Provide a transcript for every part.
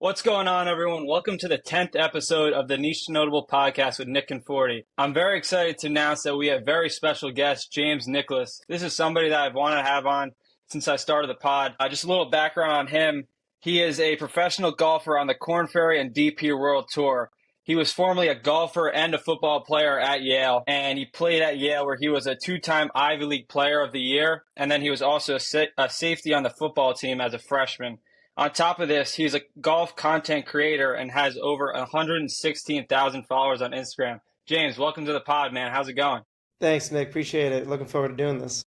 What's going on, everyone? Welcome to the 10th episode of the Niche Notable podcast with Nick and 40. I'm very excited to announce that we have very special guest, James Nicholas. This is somebody that I've wanted to have on since I started the pod. Just a little background on him. He is a professional golfer on the Korn Ferry and DP World Tour. He was formerly a golfer and a football player at Yale, and he played at Yale where he was a two-time Ivy League Player of the Year, and then he was also a safety on the football team as a freshman. On top of this, he's a golf content creator and has over 116,000 followers on Instagram. James, welcome to the pod, man. How's it going? Thanks, Nick. Appreciate it. Looking forward to doing this.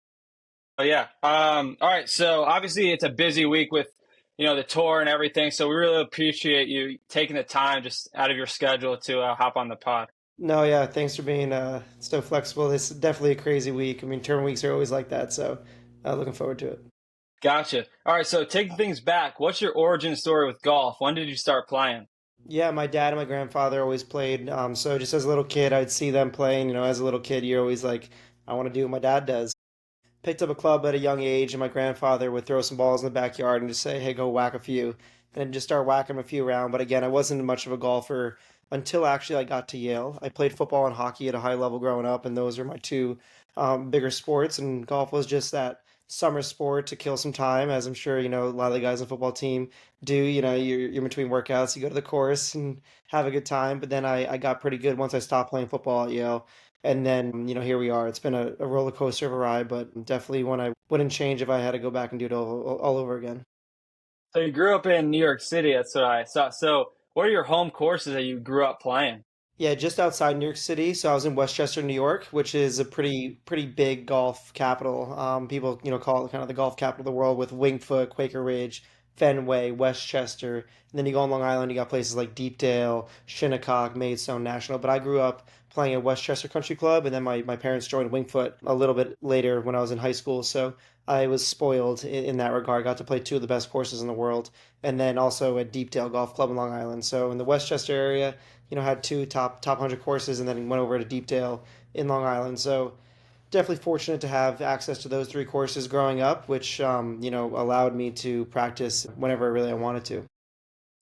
Oh yeah. All right. So obviously it's a busy week with, the tour and everything. So we really appreciate you taking the time just out of your schedule to hop on the pod. No, yeah, thanks for being so flexible. It's definitely a crazy week. I mean, term weeks are always like that, so looking forward to it. Gotcha. All right. So taking things back, what's your origin story with golf? When did you start playing? Yeah, my dad and my grandfather always played. So just as a little kid, I'd see them playing. As a little kid, you're always like, I want to do what my dad does. Picked up a club at a young age, and my grandfather would throw some balls in the backyard and just say, "Hey, go whack a few," and I'd just start whacking a few around. But again, I wasn't much of a golfer until actually I got to Yale. I played football and hockey at a high level growing up, and those are my two bigger sports. And golf was just that summer sport to kill some time, as I'm sure a lot of the guys on the football team do. You're between workouts, you go to the course and have a good time. But then I got pretty good once I stopped playing football at Yale. And then, here we are. It's been a roller coaster of a ride, but definitely one I wouldn't change if I had to go back and do it all over again. So you grew up in New York City. That's what I saw. So what are your home courses that you grew up playing? Yeah, just outside New York City. So I was in Westchester, New York, which is a pretty big golf capital. People, call it kind of the golf capital of the world with Winged Foot, Quaker Ridge, Fenway, Westchester. And then you go on Long Island, you got places like Deepdale, Shinnecock, Maidstone, National. But I grew up playing at Westchester Country Club, and then my parents joined Winged Foot a little bit later when I was in high school. So I was spoiled in that regard. Got to play two of the best courses in the world, and then also at Deepdale Golf Club in Long Island. So in the Westchester area, had two top 100 courses, and then went over to Deepdale in Long Island. So definitely fortunate to have access to those three courses growing up, which allowed me to practice whenever I wanted to.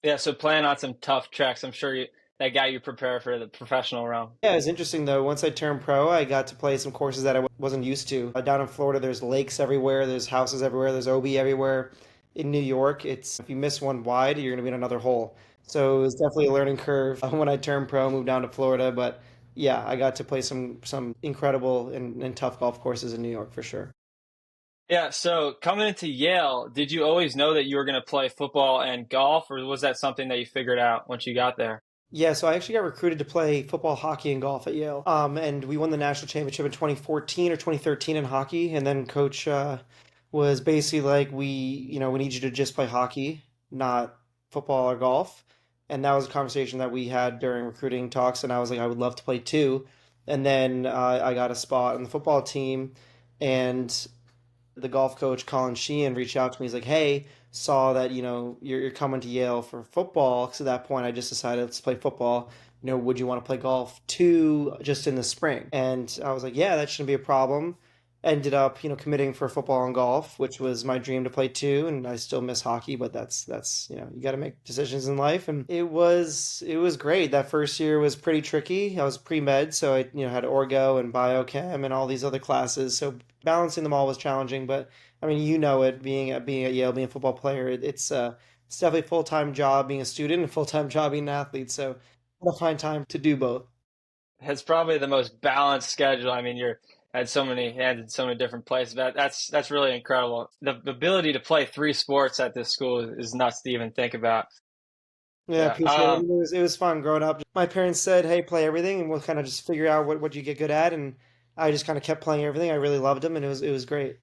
Yeah, so playing on some tough tracks, I'm sure that got you prepared for the professional realm. Yeah, it's interesting though. Once I turned pro, I got to play some courses that I wasn't used to. Down in Florida, there's lakes everywhere, there's houses everywhere, there's OB everywhere. In New York, it's if you miss one wide, you're gonna be in another hole. So it was definitely a learning curve when I turned pro, moved down to Florida. But yeah, I got to play some incredible and tough golf courses in New York for sure. Yeah, so coming into Yale, did you always know that you were going to play football and golf, or was that something that you figured out once you got there? Yeah, so I actually got recruited to play football, hockey, and golf at Yale. And we won the national championship in 2014 or 2013 in hockey. And then coach was basically like, we need you to just play hockey, not football or golf. And that was a conversation that we had during recruiting talks. And I was like, I would love to play too. And then I got a spot on the football team, and the golf coach Colin Sheehan reached out to me. He's like, "Hey, saw that you're coming to Yale for football." Because at that point, I just decided let's play football. Would you want to play golf too, just in the spring? And I was like, "Yeah, that shouldn't be a problem." Ended up, committing for football and golf, which was my dream to play too. And I still miss hockey, but that's you got to make decisions in life. And it was great. That first year was pretty tricky. I was pre med, so I had orgo and biochem and all these other classes. So balancing them all was challenging. But I mean, it being at Yale, being a football player, it's definitely a full time job being a student and full time job being an athlete. So I'll find time to do both. It's probably the most balanced schedule. I mean, you're had so many hands in so many different places. That's really incredible. The ability to play three sports at this school is nuts to even think about. Yeah, I Yeah. appreciate it. It was fun growing up. My parents said, "Hey, play everything, and we'll kind of just figure out what you get good at." And I just kind of kept playing everything. I really loved them, and it was great.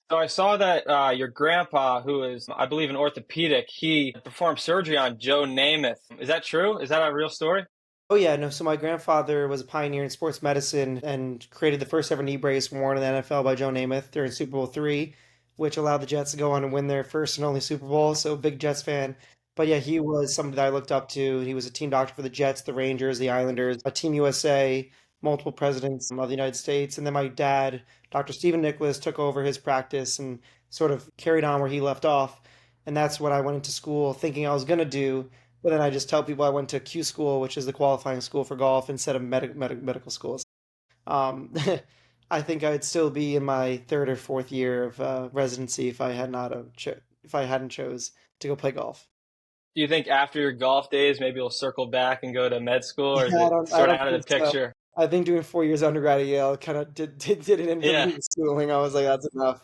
So I saw that your grandpa, who is, I believe, an orthopedic, he performed surgery on Joe Namath. Is that true? Is that a real story? Oh yeah, no. So my grandfather was a pioneer in sports medicine and created the first ever knee brace worn in the NFL by Joe Namath during Super Bowl III, which allowed the Jets to go on and win their first and only Super Bowl. So big Jets fan. But yeah, he was somebody that I looked up to. He was a team doctor for the Jets, the Rangers, the Islanders, a Team USA, multiple presidents of the United States. And then my dad, Dr. Stephen Nicholas, took over his practice and sort of carried on where he left off. and that's what I went into school thinking I was gonna do. But then I just tell people I went to Q school, which is the qualifying school for golf, instead of medical schools. Um, I think I'd still be in my third or fourth year of residency if I had not if I hadn't chose to go play golf. Do you think after your golf days, maybe you'll circle back and go to med school, or is Yeah, it I sort of don't out of think the so. picture? I think doing 4 years undergrad at Yale kind of did it in for Yeah, me. Schooling, I was like, that's enough.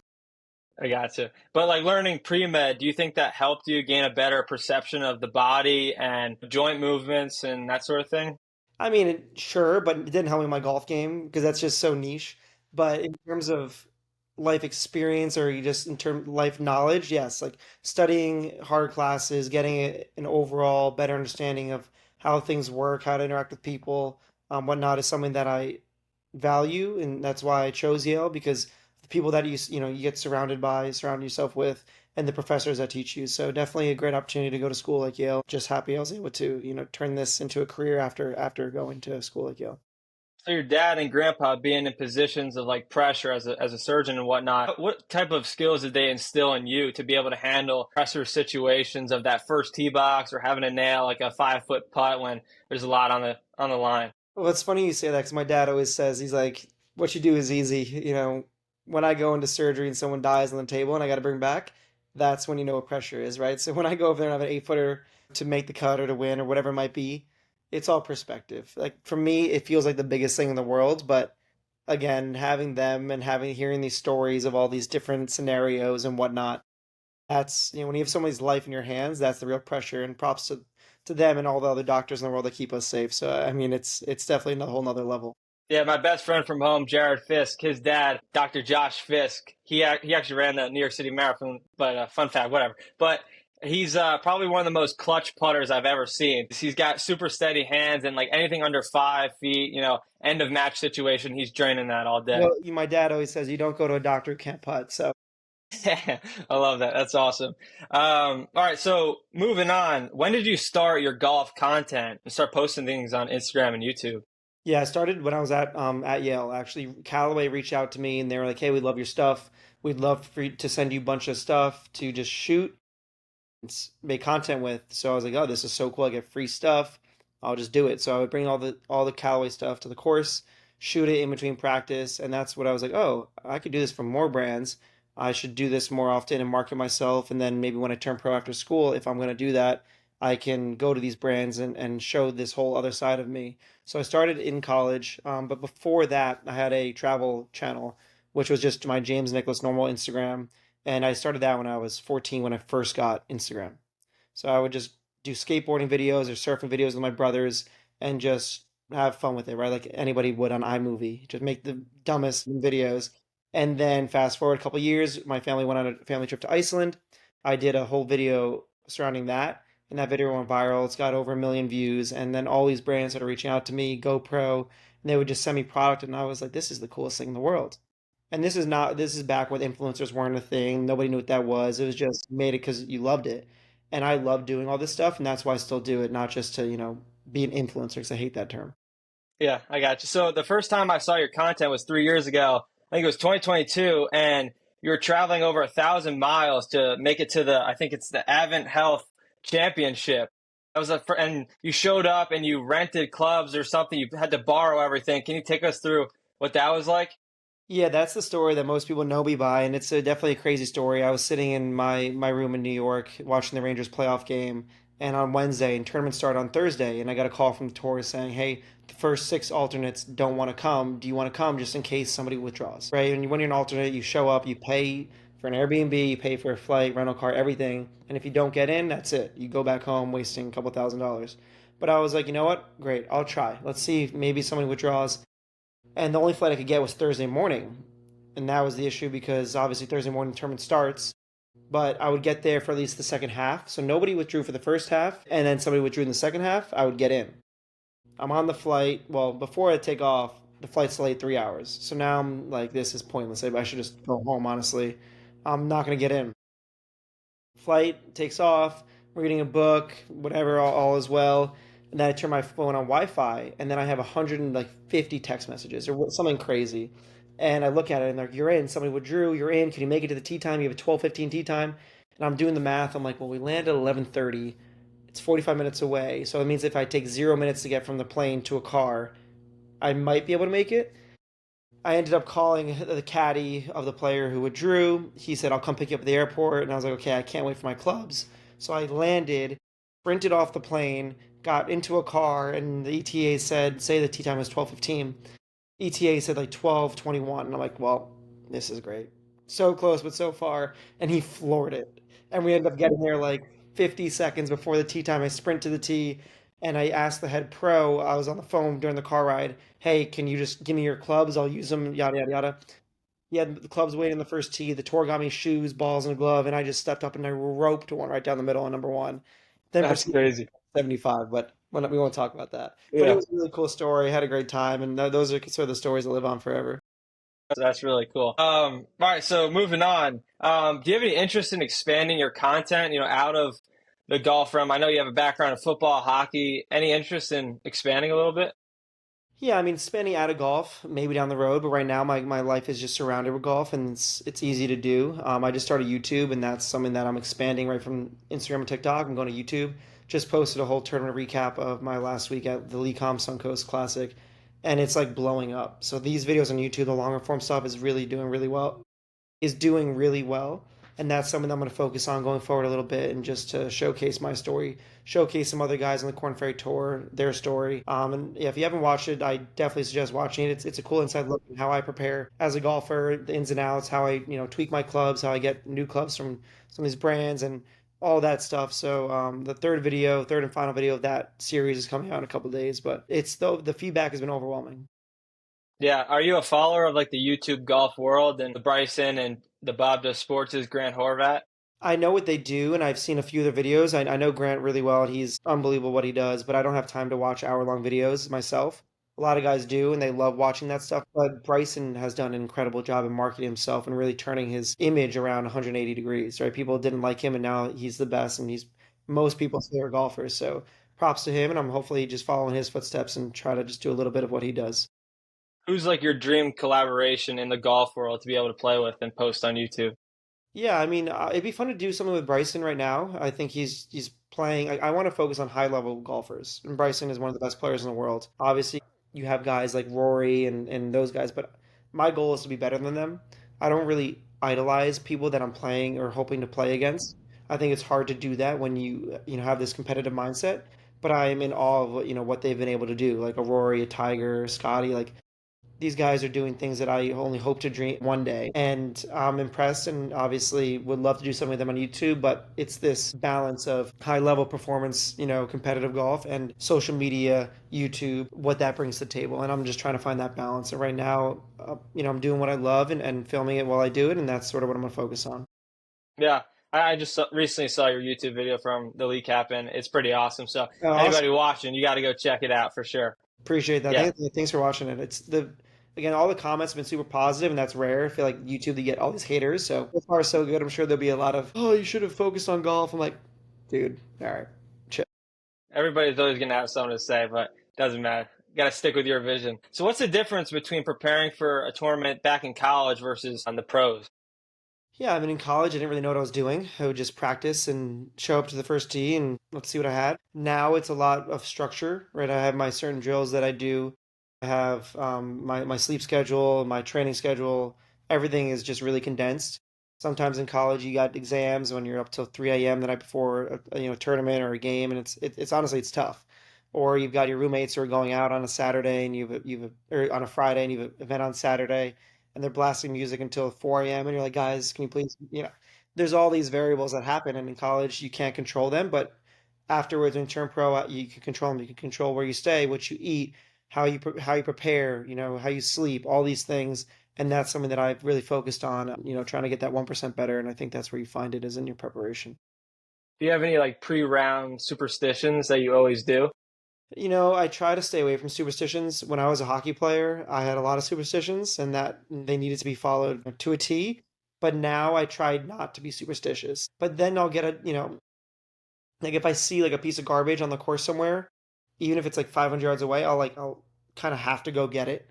I gotcha. But like learning pre-med, do you think that helped you gain a better perception of the body and joint movements and that sort of thing? I mean, sure, but it didn't help me in my golf game because that's just so niche. But in terms of life experience or you just in term life knowledge, yes, like studying hard classes, getting an overall better understanding of how things work, how to interact with people, whatnot, is something that I value, and that's why I chose Yale because the people that you get surrounded by, surround yourself with, and the professors that teach you. So definitely a great opportunity to go to school like Yale. Just happy I was able to, turn this into a career after going to school like Yale. So your dad and grandpa being in positions of like pressure as a surgeon and whatnot, what type of skills did they instill in you to be able to handle pressure situations of that first tee box or having to nail like a 5 foot putt when there's a lot on the line? Well, it's funny you say that because my dad always says, he's like, what you do is easy. When I go into surgery and someone dies on the table and I got to bring back, that's when you know what pressure is, right? So when I go over there and have an 8 footer to make the cut or to win or whatever it might be, it's all perspective. Like for me, it feels like the biggest thing in the world, but again, having them and hearing these stories of all these different scenarios and whatnot, that's, when you have somebody's life in your hands, that's the real pressure. And props to them and all the other doctors in the world that keep us safe. So I mean, it's definitely a whole nother level. Yeah, my best friend from home, Jared Fisk, his dad, Dr. Josh Fisk, he actually ran the New York City Marathon, but fun fact, whatever. But he's probably one of the most clutch putters I've ever seen. He's got super steady hands and like anything under 5 feet, end of match situation, he's draining that all day. Well, my dad always says you don't go to a doctor who can't putt. So I love that. That's awesome. All right, so moving on. When did you start your golf content and start posting things on Instagram and YouTube? yeah, I started when I was at Yale. Actually, Callaway reached out to me and they were like, "Hey, we love your stuff. We'd love for you to send you a bunch of stuff to just shoot make content with." So I was like, "Oh, this is so cool! I get free stuff. I'll just do it." So I would bring all the Callaway stuff to the course, shoot it in between practice, and that's what I was like, "Oh, I could do this for more brands. I should do this more often and market myself. And then maybe when I turn pro after school, if I'm going to do that, I can go to these brands and show this whole other side of me." So I started in college, but before that, I had a travel channel, which was just my James Nicholas normal Instagram, and I started that when I was 14 when I first got Instagram. So I would just do skateboarding videos or surfing videos with my brothers and just have fun with it, right? Like anybody would on iMovie, just make the dumbest videos. And then fast forward a couple years, my family went on a family trip to Iceland. I did a whole video surrounding that, and that video went viral. It's got over 1 million views. And then all these brands started reaching out to me, GoPro, and they would just send me product, and I was like, this is the coolest thing in the world. And this is back when influencers weren't a thing. Nobody knew what that was. It was just made it because you loved it. And I love doing all this stuff, and that's why I still do it, not just to, be an influencer, because I hate that term. Yeah, I got you. So the first time I saw your content was 3 years ago. I think it was 2022, and you were traveling over 1,000 miles to make it to I think it's the Advent Health Championship. That was and you showed up and you rented clubs or something. You had to borrow everything. Can you take us through what that was like? Yeah, that's the story that most people know me by, and it's definitely a crazy story. I was sitting in my room in New York watching the Rangers playoff game, and on Wednesday, and tournament started on Thursday, and I got a call from the tour saying, "Hey, the first six alternates don't want to come. Do you want to come just in case somebody withdraws?" Right? And when you're an alternate, you show up, you pay for an Airbnb, you pay for a flight, rental car, everything, and if you don't get in, that's it. You go back home wasting a couple $1,000s. But I was like, you know what? Great, I'll try. Let's see if maybe somebody withdraws. And the only flight I could get was Thursday morning. And that was the issue because obviously Thursday morning the tournament starts. But I would get there for at least the second half. So nobody withdrew for the first half, and then somebody withdrew in the second half, I would get in. I'm on the flight. Well, before I take off, the flight's delayed 3 hours. So now I'm like, this is pointless. I should just go home, honestly. I'm not going to get in. Flight takes off, reading a book, whatever, all is well. And then I turn my phone on Wi-Fi, and then I have 150 text messages or something crazy. And I look at it, and they're like, "You're in. Somebody withdrew. You're in. Can you make it to the tea time? You have a 12:15 tea time." And I'm doing the math. I'm like, well, we land at 11:30. It's 45 minutes away. So it means if I take 0 minutes to get from the plane to a car, I might be able to make it. I ended up calling the caddy of the player who withdrew. He said, I'll come pick you up at the airport. And I was like, okay, I can't wait for my clubs. So I landed, sprinted off the plane, got into a car, and the ETA said, say the tee time was 12:15. ETA said like 12:21. And I'm like, well, this is great. So close, but so far. And he floored it. And we ended up getting there like 50 seconds before the tee time. I sprint to the tee and I asked the head pro, I was on the phone during the car ride, hey, can you just give me your clubs? I'll use them, yada, yada, yada. He had the clubs waiting in the first tee. The tour got me shoes, balls, and a glove. And I just stepped up and I roped one right down the middle on number one. Then That's proceeded to crazy. 75, but we won't talk about that. But it Yeah. was a really cool story. Had a great time. And those are sort of the stories that live on forever. That's really cool. All right, so moving on. Do you have any interest in expanding your content, out of the golf realm? I know you have a background in football, hockey. Any interest in expanding a little bit? Yeah, I mean, spending out of golf, maybe down the road, but right now my life is just surrounded with golf and it's easy to do. I just started YouTube and that's something that I'm expanding right from Instagram and TikTok. I'm going to YouTube. Just posted a whole tournament recap of my last week at the Lecom Suncoast Classic, and it's like blowing up. So these videos on YouTube, the longer form stuff, is doing really well. And that's something I'm going to focus on going forward a little bit and just to showcase my story, showcase some other guys on the Korn Ferry Tour, their story. And yeah, if you haven't watched it, I definitely suggest watching it. It's a cool inside look at how I prepare as a golfer, the ins and outs, how I, tweak my clubs, how I get new clubs from some of these brands and all that stuff. So the third and final video of that series is coming out in a couple of days, but the feedback has been overwhelming. Yeah. Are you a follower of like the YouTube golf world and the Bryson and the Bob Does Sports' Grant Horvat? I know what they do, and I've seen a few of their videos. I know Grant really well, and he's unbelievable what he does, but I don't have time to watch hour-long videos myself. A lot of guys do, and they love watching that stuff. But Bryson has done an incredible job in marketing himself and really turning his image around 180 degrees, right? People didn't like him, and now he's the best, and he's most people's favorite golfer. So props to him, and I'm hopefully just following his footsteps and try to just do a little bit of what he does. Who's like your dream collaboration in the golf world to be able to play with and post on YouTube? Yeah, I mean, it'd be fun to do something with Bryson right now. I think he's playing. I want to focus on high level golfers, and Bryson is one of the best players in the world. Obviously, you have guys like Rory and those guys, but my goal is to be better than them. I don't really idolize people that I'm playing or hoping to play against. I think it's hard to do that when you have this competitive mindset. But I am in awe of what they've been able to do, like a Rory, a Tiger, Scotty. Like these guys are doing things that I only hope to dream one day. And I'm impressed and obviously would love to do something with them on YouTube, but it's this balance of high level performance, competitive golf and social media, YouTube, what that brings to the table. And I'm just trying to find that balance. And right now, I'm doing what I love and filming it while I do it. And that's sort of what I'm going to focus on. Yeah. I just recently saw your YouTube video from the League Cap, and it's pretty awesome. So Awesome. anybody watching, you got to go check it out for sure. Appreciate that. Yeah. Thanks for watching it. Again, all the comments have been super positive, and that's rare. I feel like YouTube, they get all these haters. So far, so good. I'm sure there'll be a lot of, oh, you should have focused on golf. I'm like, dude, all right, chill. Everybody's always going to have something to say, but it doesn't matter. Got to stick with your vision. So, what's the difference between preparing for a tournament back in college versus on the pros? Yeah, I mean, in college, I didn't really know what I was doing. I would just practice and show up to the first tee and let's see what I had. Now it's a lot of structure, right? I have my certain drills that I do. I have my sleep schedule, my training schedule. Everything is just really condensed. Sometimes in college, you got exams when you're up till 3 a.m. the night before a tournament or a game, and it's honestly it's tough. Or you've got your roommates who are going out on a Saturday and or on a Friday and you've an event on Saturday and they're blasting music until 4 a.m. and you're like, guys, can you please, there's all these variables that happen, and in college you can't control them, but afterwards when you turn pro, you can control them. You can control where you stay, what you eat, how you prepare, how you sleep, all these things, and that's something that I've really focused on, trying to get that 1% better, and I think that's where you find it is in your preparation. Do you have any like pre-round superstitions that you always do? I try to stay away from superstitions. When I was a hockey player, I had a lot of superstitions and that they needed to be followed to a T. But now I try not to be superstitious. But then I'll get like if I see like a piece of garbage on the course somewhere, even if it's like 500 yards away, I'll kind of have to go get it.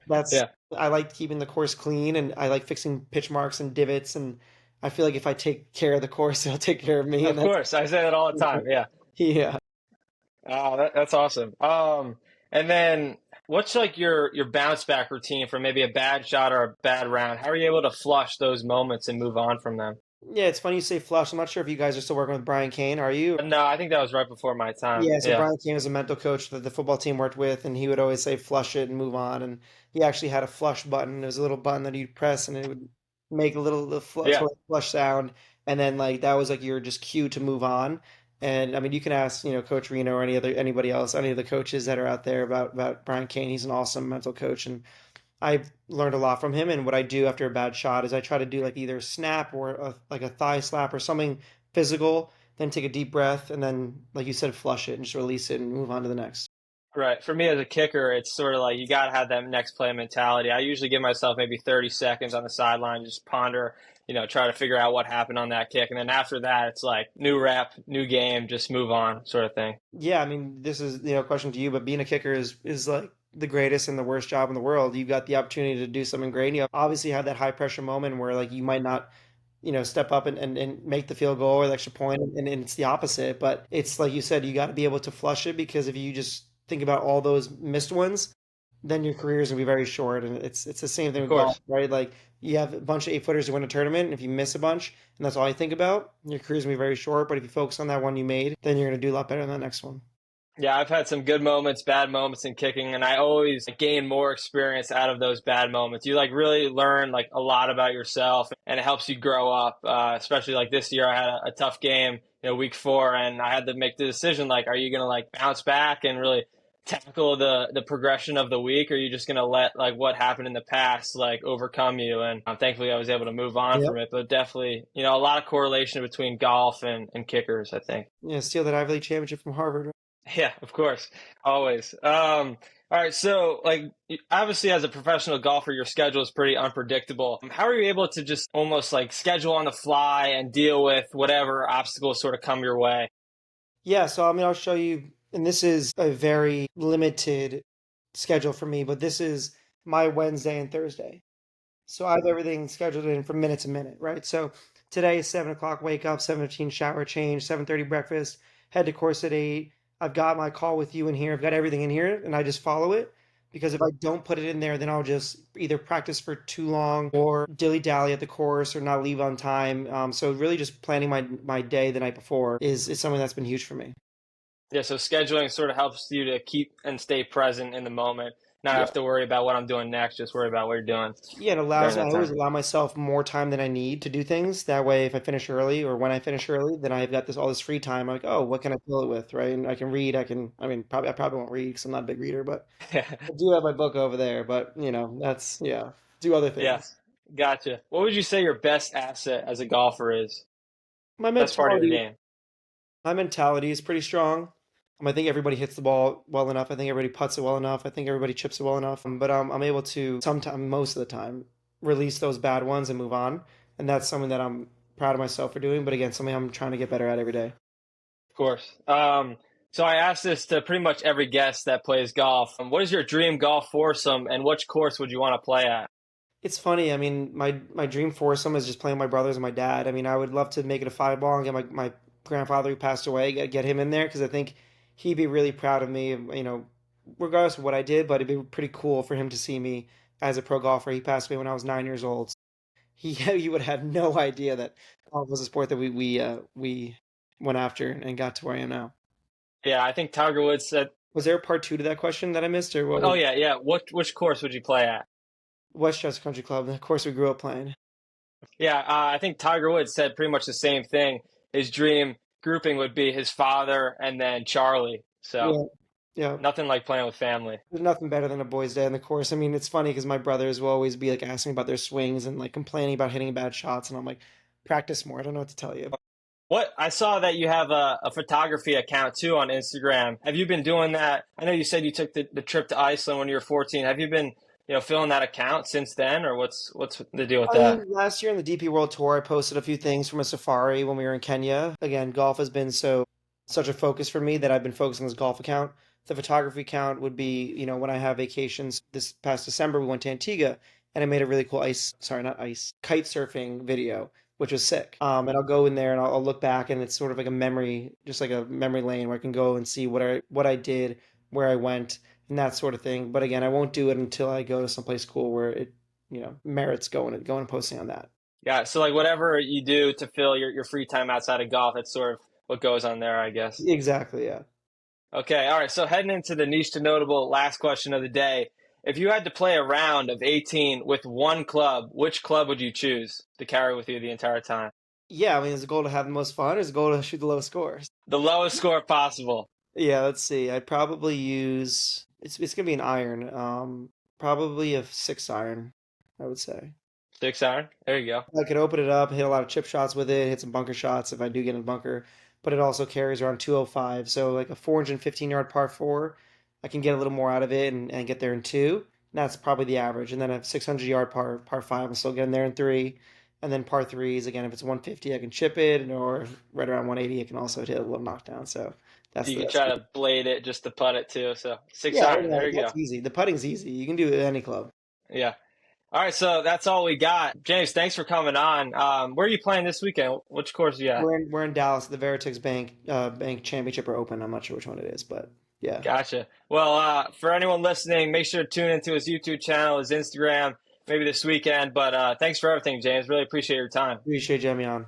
That's Yeah. I like keeping the course clean and I like fixing pitch marks and divots and I feel like if I take care of the course, it'll take care of me, and Of that's course, I say that all the time. Yeah. yeah. Oh, that's awesome. And then what's like your bounce back routine for maybe a bad shot or a bad round? How are you able to flush those moments and move on from them? Yeah, it's funny you say flush. I'm not sure if you guys are still working with Brian Kane. Are you? No, I think that was right before my time. Yeah, so Yeah. Brian Kane was a mental coach that the football team worked with, and he would always say flush it and move on. And he actually had a flush button. It was a little button that you'd press, and it would make a little Yeah. flush sound. And then like that was like your just cue to move on. And I mean, you can ask Coach Reno or anybody else, any of the coaches that are out there about Brian Kane. He's an awesome mental coach, and I've learned a lot from him. And what I do after a bad shot is I try to do like either a snap or like a thigh slap or something physical, then take a deep breath, and then, like you said, flush it and just release it and move on to the next. Right. For me as a kicker, it's sort of like you got to have that next play mentality. I usually give myself maybe 30 seconds on the sideline, just ponder, try to figure out what happened on that kick. And then after that, it's like new rep, new game, just move on sort of thing. Yeah, I mean, this is a question to you, but being a kicker is like the greatest and the worst job in the world. You've got the opportunity to do something great. And you obviously have that high pressure moment where like you might not step up and make the field goal or the extra point, and it's the opposite. But it's like you said, you got to be able to flush it because if you just think about all those missed ones, then your career is gonna be very short. And it's the same thing Of with golf, course. right? Like you have a bunch of 8 footers to win a tournament, and if you miss a bunch and that's all you think about, your career's gonna be very short. But if you focus on that one you made, then you're gonna do a lot better than the next one. Yeah, I've had some good moments, bad moments in kicking, and I always gain more experience out of those bad moments. You like really learn like a lot about yourself, and it helps you grow up. Especially like this year, I had a tough game, week 4, and I had to make the decision like, are you gonna like bounce back and really tackle the progression of the week, or are you just gonna let like what happened in the past like overcome you? And thankfully, I was able to move on Yep. from it. But definitely, a lot of correlation between golf and kickers, I think. Yeah, steal that Ivy League championship from Harvard. Yeah, of course, always. All right, so like obviously as a professional golfer, your schedule is pretty unpredictable. How are you able to just almost like schedule on the fly and deal with whatever obstacles sort of come your way? Yeah, so I mean, I'll show you, and this is a very limited schedule for me, but this is my Wednesday and Thursday. So I have everything scheduled in from minute to minute, right? So today is 7 o'clock, wake up, 7:15 shower change, 7:30 breakfast, head to course at 8. I've got my call with you in here. I've got everything in here, and I just follow it. Because if I don't put it in there, then I'll just either practice for too long or dilly dally at the course or not leave on time. So really, just planning my day the night before is something that's been huge for me. Yeah, so scheduling sort of helps you to keep and stay present in the moment, not have to worry about what I'm doing next, just worry about what you're doing Yeah, it during allows me, I that always time. allow myself more time than I need to do things. That way, if I finish early or when I finish early, then I've got all this free time. I'm like, oh, what can I fill it with, right? And I can read. I mean, I probably won't read because I'm not a big reader, but I do have my book over there. But that's yeah, do other Yeah, things. gotcha. What would you say your best asset as a golfer is? My Best part of your mentality, game? my mentality is pretty strong. I think everybody hits the ball well enough. I think everybody puts it well enough. I think everybody chips it well enough. But I'm able to sometimes, most of the time, release those bad ones and move on. And that's something that I'm proud of myself for doing. But again, something I'm trying to get better at every day. Of course. So I asked this to pretty much every guest that plays golf. What is your dream golf foursome, and which course would you want to play at? It's funny. I mean, my dream foursome is just playing with my brothers and my dad. I mean, I would love to make it a 5 ball and get my grandfather who passed away, get him in there because I think he'd be really proud of me. Regardless of what I did, but it'd be pretty cool for him to see me as a pro golfer. He passed away when I was 9 years old. He would have no idea that golf was a sport that we went after and got to where I am now. Yeah, I think Tiger Woods said. Was there a part two to that question that I missed, or what Oh was yeah, yeah. Which course would you play at? Westchester Country Club? Of course, we grew up playing. Yeah, I think Tiger Woods said pretty much the same thing. His dream grouping would be his father and then Charlie. So Yeah, yeah. nothing like playing with family. There's nothing better than a boys' day on the course. I mean, it's funny because my brothers will always be like asking about their swings and like complaining about hitting bad shots, and I'm like, practice more. I don't know what to tell you. What I saw that you have a photography account too on Instagram. Have you been doing that? I know you said you took the trip to Iceland when you were 14. Have you been, filling that account since then, or what's the deal with I that? mean, last year on the DP World Tour, I posted a few things from a safari when we were in Kenya. Again, golf has been such a focus for me that I've been focusing on this golf account. The photography account would be, when I have vacations. This past December, we went to Antigua and I made a really cool sorry, not ice, kite surfing video which was sick. And I'll go in there and I'll look back, and it's sort of like a memory, just like a memory lane where I can go and see what I did, where I went, and that sort of thing. But again, I won't do it until I go to someplace cool where it, merits going and posting on that. Yeah, so like whatever you do to fill your free time outside of golf, that's sort of what goes on there, I guess. Exactly, yeah. Okay, all right. So heading into the niche to notable last question of the day. If you had to play a round of 18 with one club, which club would you choose to carry with you the entire time? Yeah, I mean, is the goal to have the most fun, or is the goal to shoot the lowest scores? The lowest score possible. Yeah, let's see. I'd probably use it's gonna be an iron. Probably a 6 iron, I would say. 6 iron. There you go. I could open it up, hit a lot of chip shots with it, hit some bunker shots if I do get in a bunker. But it also carries around 205. So like a 415-yard par four, I can get a little more out of it and get there in two. And that's probably the average. And then a 600-yard par five, I'm still getting there in three. And then par threes, again, if it's 150, I can chip it, or right around 180, I can also hit a little knockdown. So So you can that's try good. to blade it just to putt it too. So six Yeah, iron. yeah, There you go. that's easy. The putting's easy. You can do it at any club. Yeah. All right. So that's all we got. James, thanks for coming on. Where are you playing this weekend? Which course are you at? We're in Dallas, the Veritex Bank Championship or Open. I'm not sure which one it is, but yeah. Gotcha. Well, for anyone listening, make sure to tune into his YouTube channel, his Instagram, maybe this weekend. But thanks for everything, James. Really appreciate your time. Appreciate you having me on.